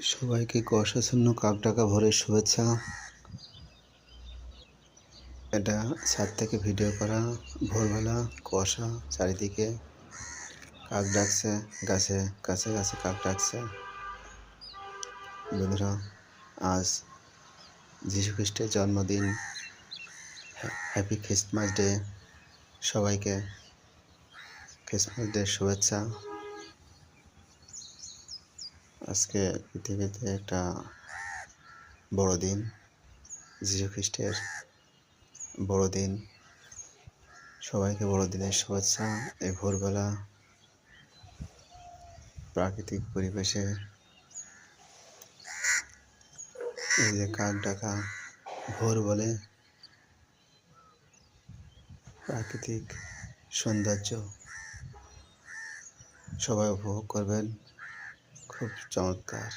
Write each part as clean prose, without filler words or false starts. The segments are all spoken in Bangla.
সবাইকে কুয়াশাচ্ছন্ন কাকডাকা ভোরের শুভেচ্ছা। এটা ছাদ থেকে ভিডিও করা। ভোরবেলা কুয়াশা চারিদিকে, কাক ডাকছে, গাছে গাছে গাছে কাক ডাকছে। বন্ধুরা, আজ যীশু খ্রিস্টের জন্মদিন। Happy Christmas day. সবাইকে খ্রিস্টমাস ডে শুভেচ্ছা। আজকে পৃথিবীতে একটা বড়দিন, যীশু খ্রিস্টের বড়দিন। সবাইকে বড়দিনের শুভেচ্ছা। এই ভোরবেলা প্রাকৃতিক পরিবেশে এই যে কাক ডাকা ভোর বলে, প্রাকৃতিক সৌন্দর্য সবাই উপভোগ করবেন। খুব চমৎকার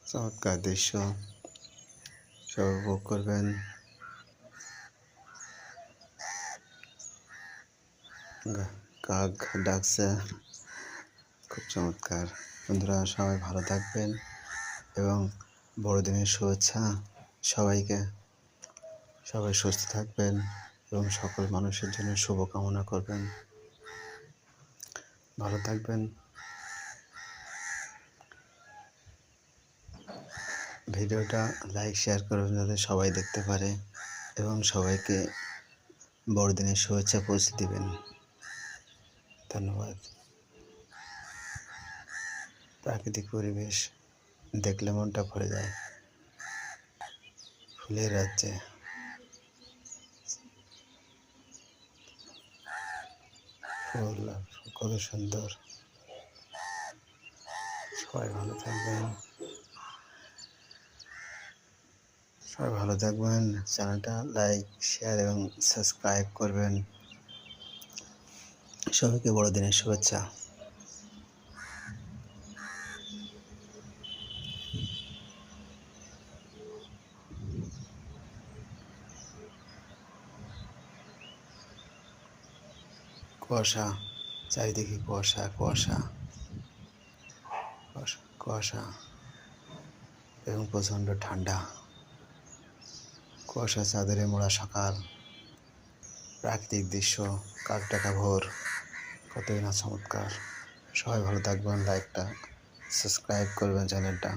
চমৎকার দৃশ্য সবাই উপভোগ করবেন। কাক ডাকছে, খুব চমৎকার। বন্ধুরা, সবাই ভালো থাকবেন এবং বড়দিনের শুভেচ্ছা সবাইকে। সবাই সুস্থ থাকবেন এবং সকল মানুষের জন্য শুভকামনা করবেন। ভালো থাকবেন। ভিডিওটা লাইক শেয়ার করবেন যাতে সবাই দেখতে পারে এবং সবাইকে বড়দিনের শুভেচ্ছা পৌঁছে দিবেন। ধন্যবাদ। প্রাকৃতিক পরিবেশ দেখলে মনটা ভরে যায়। ফুলের রাজ্যে ফুল কত সুন্দর। সবাই ভালো থাকবেন। সবাই ভালো থাকবেন। চ্যানেলটা লাইক শেয়ার এবং সাবস্ক্রাইব করবেন। সবাইকে বড়দিনের শুভেচ্ছা। কুয়াশা চারিদিকে, কুয়াশা কুয়াশা কুয়াশা কুয়াশা এবং প্রচণ্ড ঠান্ডা। কুয়াশা চাদরে মোড়া সকাল, প্রাকৃতিক দৃশ্য, কাক ডাকা ভোর, কতই না চমৎকার। সবাই ভালো থাকবেন। লাইকটা সাবস্ক্রাইব করবেন চ্যানেলটা।